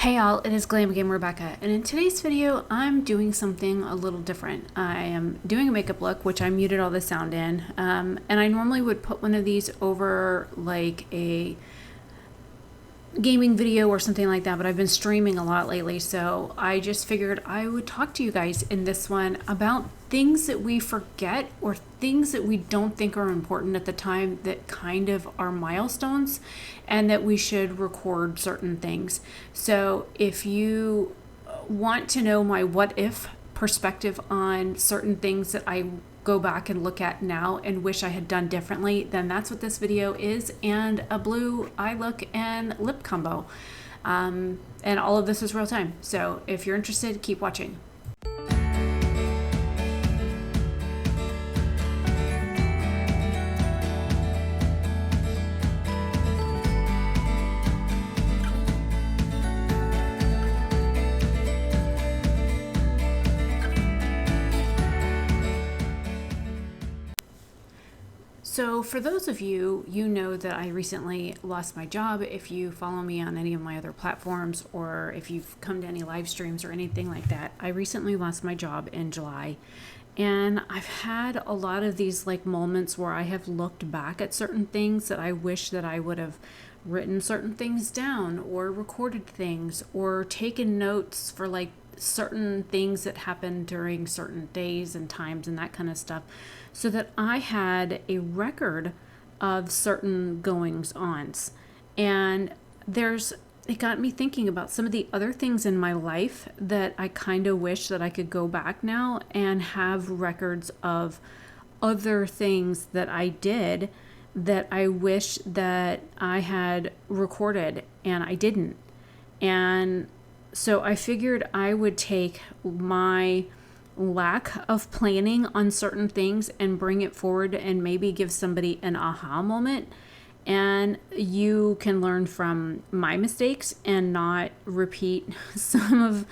Hey y'all, it is Glam Rebecca, and in today's video, I'm doing something a little different. I am doing a makeup look, which I muted all the sound in, and I normally would put one of these over like a gaming video or something like that, but I've been streaming a lot lately, so I just figured I would talk to you guys in this one about things that we forget or things that we don't think are important at the time that kind of are milestones and that we should record certain things. So if you want to know my what if perspective on certain things that I go back and look at now and wish I had done differently, then that's what this video is, and a blue eye look and lip combo. And all of this is real time. So if you're interested, keep watching. So for those of you, you know that I recently lost my job. If you follow me on any of my other platforms, or if you've come to any live streams or anything like that, I recently lost my job in July. And I've had a lot of these like moments where I have looked back at certain things that I wish that I would have written certain things down or recorded things or taken notes for like certain things that happened during certain days and times and that kind of stuff, so that I had a record of certain goings-ons. And it got me thinking about some of the other things in my life that I kind of wish that I could go back now and have records of other things that I did that I wish that I had recorded and I didn't. And so I figured I would take my lack of planning on certain things and bring it forward and maybe give somebody an aha moment. And you can learn from my mistakes and not repeat some of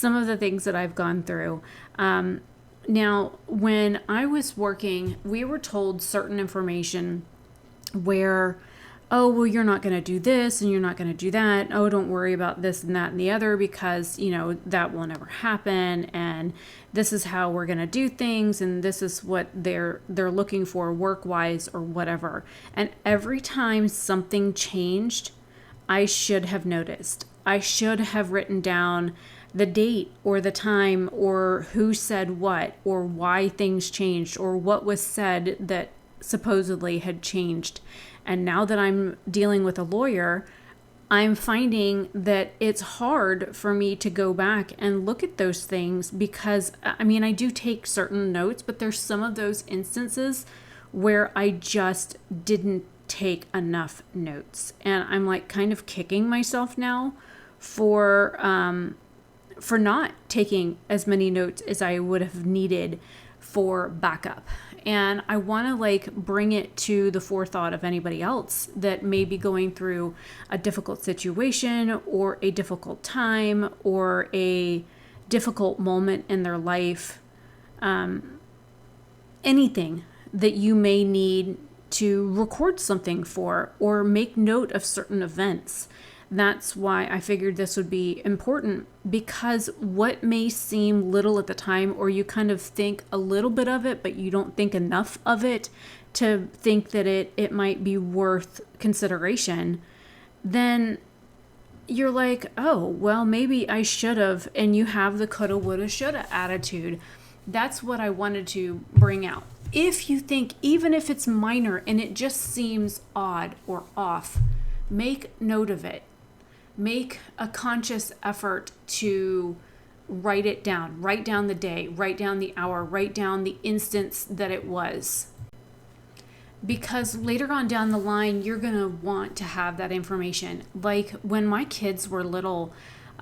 the things that I've gone through. Now, when I was working, we were told certain information where, oh, well, you're not going to do this and you're not going to do that. Oh, don't worry about this and that and the other because, that will never happen. And this is how we're going to do things. And this is what they're looking for work-wise or whatever. And every time something changed, I should have noticed. I should have written down the date or the time or who said what or why things changed or what was said that supposedly had changed. And now that I'm dealing with a lawyer, I'm finding that it's hard for me to go back and look at those things because, I do take certain notes, but there's some of those instances where I just didn't take enough notes. And I'm like kind of kicking myself now for not taking as many notes as I would have needed for backup. And I want to like bring it to the forethought of anybody else that may be going through a difficult situation or a difficult time or a difficult moment in their life. Anything that you may need to record something for or make note of certain events. That's why I figured this would be important, because what may seem little at the time, or you kind of think a little bit of it, but you don't think enough of it to think that it might be worth consideration, then you're like, oh, well, maybe I should have, and you have the coulda, woulda, shoulda attitude. That's what I wanted to bring out. If you think, even if it's minor and it just seems odd or off, make note of it. Make a conscious effort to write it down. Write down the day, write down the hour, write down the instance that it was. Because later on down the line, you're going to want to have that information. Like when my kids were little,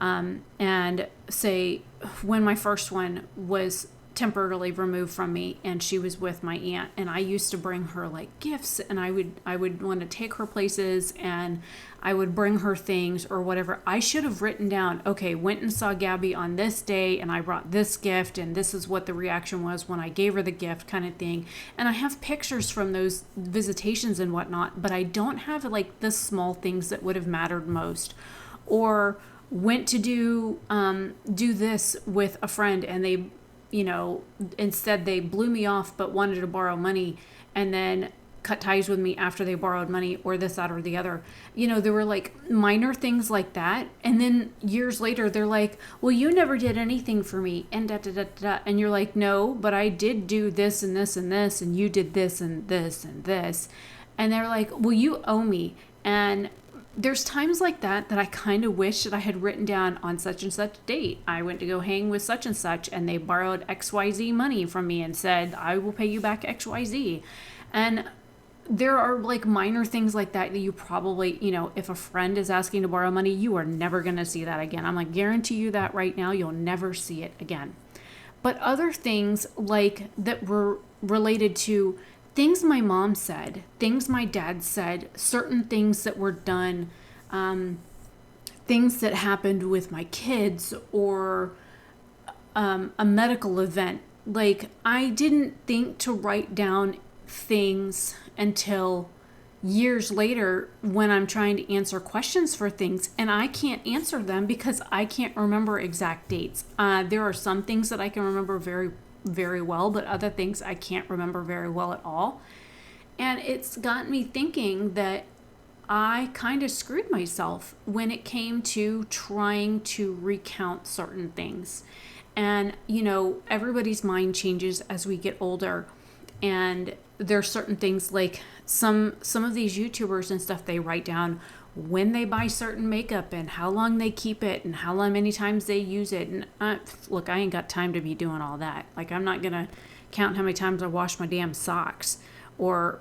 and say when my first one was temporarily removed from me and she was with my aunt, and I used to bring her like gifts, and I would want to take her places and I would bring her things or whatever. I should have written down, okay, went and saw Gabby on this day and I brought this gift and this is what the reaction was when I gave her the gift, kind of thing. And I have pictures from those visitations and whatnot, but I don't have like the small things that would have mattered most. Or went to do this with a friend, and they, instead they blew me off but wanted to borrow money, and then cut ties with me after they borrowed money, or this, that, or the other. There were like minor things like that. And then years later, they're like, well, you never did anything for me. And da, da, da, da. And you're like, no, but I did do this and this and this. And you did this and this and this. And they're like, well, you owe me. And there's times like that I kind of wish that I had written down on such and such date, I went to go hang with such and such, and they borrowed XYZ money from me and said, I will pay you back XYZ. And there are like minor things like that you probably, if a friend is asking to borrow money, you are never going to see that again. I'm like, guarantee you that right now, you'll never see it again. But other things like that were related to things my mom said, things my dad said, certain things that were done, things that happened with my kids, or a medical event. Like, I didn't think to write down things until years later when I'm trying to answer questions for things, and I can't answer them because I can't remember exact dates. There are some things that I can remember very, very well, but other things I can't remember very well at all. And it's gotten me thinking that I kind of screwed myself when it came to trying to recount certain things. And, everybody's mind changes as we get older. And there are certain things like some of these YouTubers and stuff, they write down when they buy certain makeup and how long they keep it and many times they use it. And look, I ain't got time to be doing all that. Like, I'm not going to count how many times I wash my damn socks or,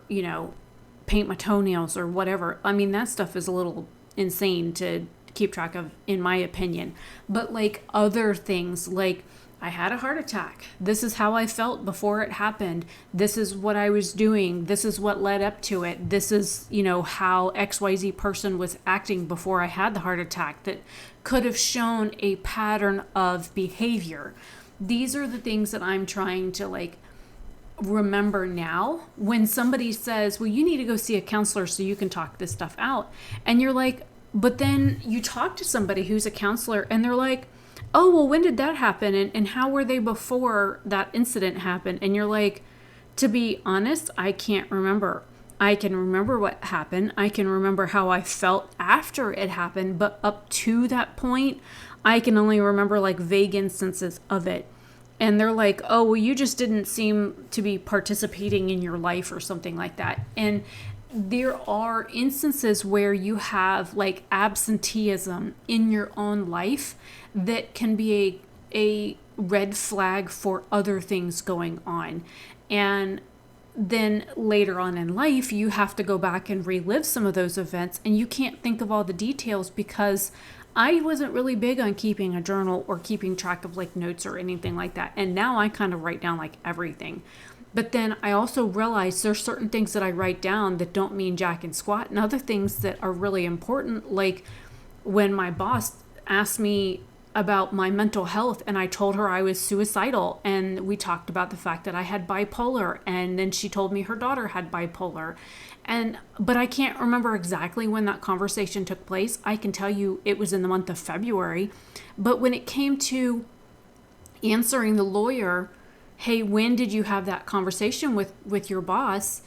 paint my toenails or whatever. I mean, that stuff is a little insane to keep track of, in my opinion. But like other things, like, I had a heart attack. This is how I felt before it happened. This is what I was doing. This is what led up to it. This is, how XYZ person was acting before I had the heart attack that could have shown a pattern of behavior. These are the things that I'm trying to remember now. When somebody says, well, you need to go see a counselor so you can talk this stuff out. And you're like, but then you talk to somebody who's a counselor and they're like, oh, well, when did that happen? And how were they before that incident happened? And you're like, to be honest, I can't remember. I can remember what happened. I can remember how I felt after it happened. But up to that point, I can only remember vague instances of it. And they're like, oh, well, you just didn't seem to be participating in your life or something like that. And there are instances where you have absenteeism in your own life that can be a red flag for other things going on. And then later on in life, you have to go back and relive some of those events, and you can't think of all the details because I wasn't really big on keeping a journal or keeping track of notes or anything like that. And now I kind of write down everything. But then I also realize there's certain things that I write down that don't mean jack and squat, and other things that are really important. Like when my boss asked me about my mental health and I told her I was suicidal, and we talked about the fact that I had bipolar, and then she told me her daughter had bipolar. But I can't remember exactly when that conversation took place. I can tell you it was in the month of February. But when it came to answering the lawyer, hey, when did you have that conversation with your boss?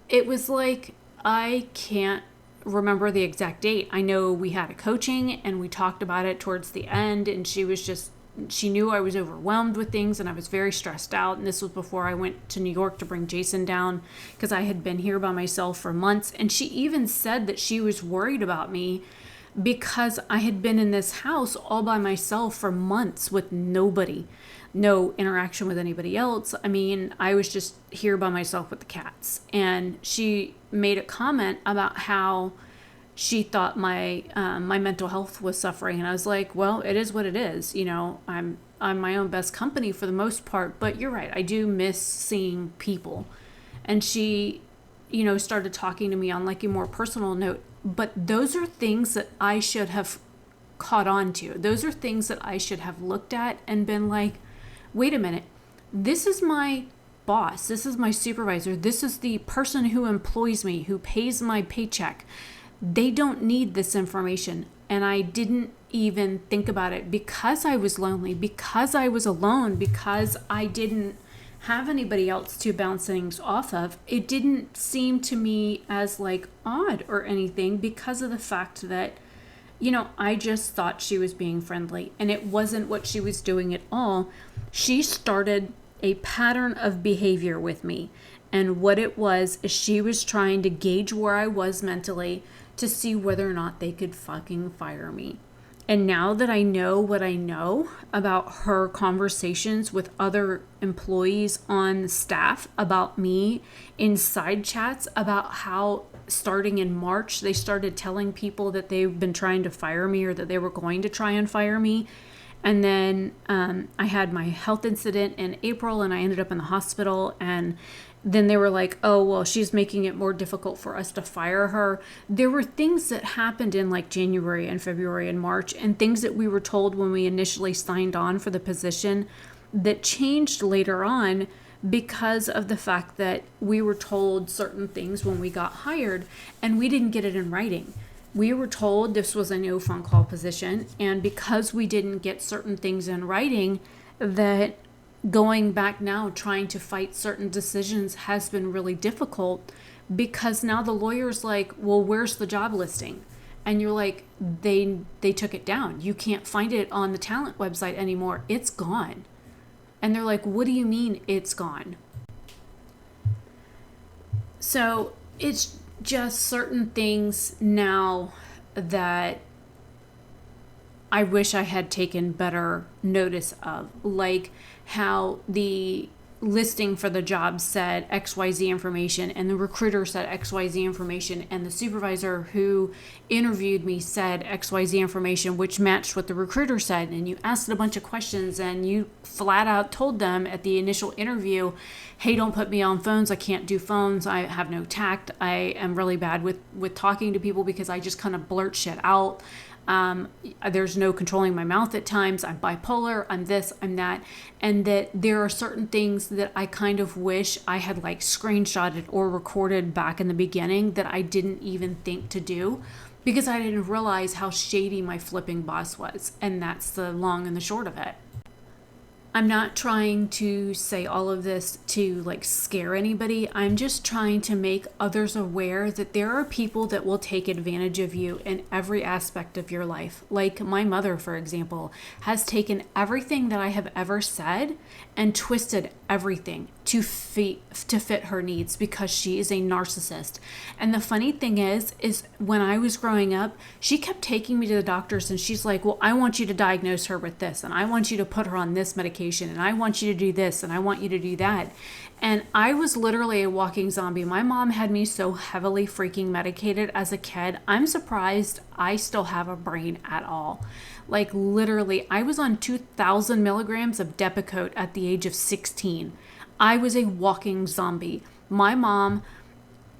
It was like, I can't remember the exact date. I know we had a coaching and we talked about it towards the end, and she knew I was overwhelmed with things and I was very stressed out. And this was before I went to New York to bring Jason down because I had been here by myself for months. And she even said that she was worried about me because I had been in this house all by myself for months with nobody. No interaction with anybody else. I mean, I was just here by myself with the cats. And she made a comment about how she thought my mental health was suffering. And I was like, well, it is what it is. I'm my own best company for the most part. But you're right. I do miss seeing people. And she, started talking to me on a more personal note. But those are things that I should have caught on to. Those are things that I should have looked at and been like, wait a minute, this is my boss. This is my supervisor. This is the person who employs me, who pays my paycheck. They don't need this information. And I didn't even think about it, because I was lonely, because I was alone, because I didn't have anybody else to bounce things off of. It didn't seem to me as like odd or anything, because of the fact that, you know, I just thought she was being friendly, and it wasn't what she was doing at all. She started a pattern of behavior with me. And what it was is she was trying to gauge where I was mentally to see whether or not they could fucking fire me. And now that I know what I know about her conversations with other employees on the staff about me in side chats, about how starting in March, they started telling people that they've been trying to fire me, or that they were going to try and fire me. And then I had my health incident in April, and I ended up in the hospital. And then they were like, oh, well, she's making it more difficult for us to fire her. There were things that happened in like January and February and March, and things that we were told when we initially signed on for the position that changed later on, because of the fact that we were told certain things when we got hired, and we didn't get it in writing. We were told this was a no phone call position, and because we didn't get certain things in writing, that going back now trying to fight certain decisions has been really difficult, because now the lawyer's like, well, where's the job listing? And you're like, they took it down. You can't find it on the talent website anymore. It's gone. And they're like, what do you mean it's gone? So it's just certain things now that I wish I had taken better notice of, like how the listing for the job said XYZ information, and the recruiter said XYZ information, and the supervisor who interviewed me said XYZ information, which matched what the recruiter said. And you asked a bunch of questions, and you flat out told them at the initial interview, hey, don't put me on phones. I can't do phones. I have no tact. I am really bad with talking to people, because I just kind of blurt shit out. There's no controlling my mouth at times. I'm bipolar. I'm this, I'm that. And that there are certain things that I kind of wish I had like screenshotted or recorded back in the beginning that I didn't even think to do, because I didn't realize how shady my flipping boss was. And that's the long and the short of it. I'm not trying to say all of this to like scare anybody. I'm just trying to make others aware that there are people that will take advantage of you in every aspect of your life. Like my mother, for example, has taken everything that I have ever said and twisted everything to fit her needs, because she is a narcissist. And the funny thing is when I was growing up, she kept taking me to the doctors, and she's like, well, I want you to diagnose her with this, and I want you to put her on this medication, and I want you to do this, and I want you to do that. And I was literally a walking zombie. My mom had me so heavily freaking medicated as a kid. I'm surprised I still have a brain at all. Like literally, I was on 2,000 milligrams of Depakote at the age of 16. I was a walking zombie. My mom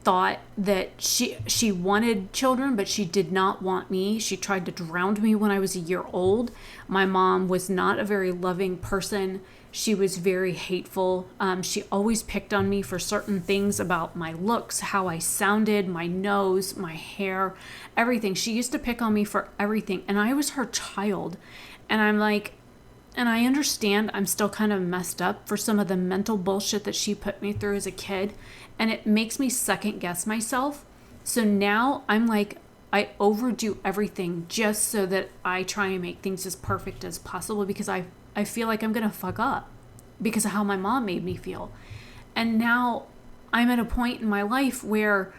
thought that she wanted children, but she did not want me. She tried to drown me when I was a year old. My mom was not a very loving person. She was very hateful. She always picked on me for certain things about my looks, how I sounded, my nose, my hair, everything. She used to pick on me for everything, and I was her child. And I'm like, and I understand I'm still kind of messed up for some of the mental bullshit that she put me through as a kid. And it makes me second guess myself. So now I'm like, I overdo everything just so that I try and make things as perfect as possible, because I feel like I'm going to fuck up because of how my mom made me feel. And now I'm at a point in my life where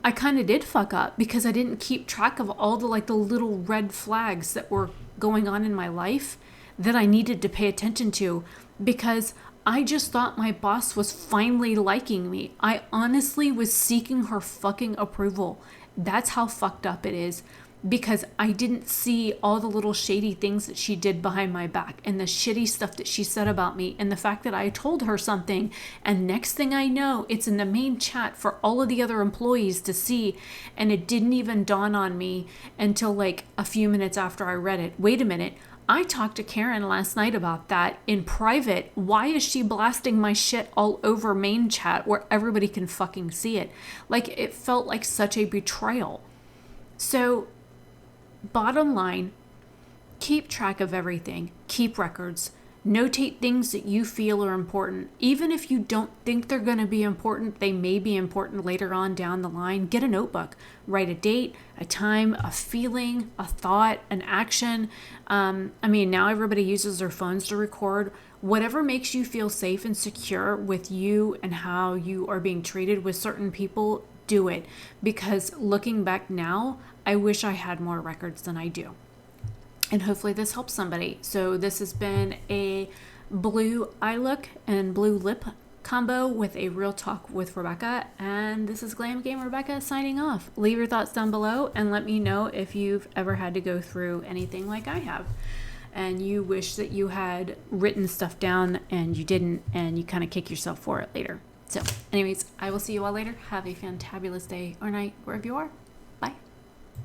I kind of did fuck up, because I didn't keep track of all the little red flags that were going on in my life that I needed to pay attention to, because I just thought my boss was finally liking me. I honestly was seeking her fucking approval. That's how fucked up it is, because I didn't see all the little shady things that she did behind my back, and the shitty stuff that she said about me, and the fact that I told her something, and next thing I know, it's in the main chat for all of the other employees to see, and it didn't even dawn on me until like a few minutes after I read it. Wait a minute. I talked to Karen last night about that in private. Why is she blasting my shit all over main chat where everybody can fucking see it? Like, it felt like such a betrayal. So, bottom line, keep track of everything. Keep records. Notate things that you feel are important. Even if you don't think they're going to be important, they may be important later on down the line. Get a notebook. Write a date, a time, a feeling, a thought, an action. Now everybody uses their phones to record. Whatever makes you feel safe and secure with you and how you are being treated with certain people, do it. Because looking back now, I wish I had more records than I do. And hopefully this helps somebody. So this has been a blue eye look and blue lip combo with a real talk with Rebecca. And this is Glam Game Rebecca signing off. Leave your thoughts down below and let me know if you've ever had to go through anything like I have. And you wish that you had written stuff down and you didn't, and you kind of kick yourself for it later. So anyways, I will see you all later. Have a fantabulous day or night wherever you are.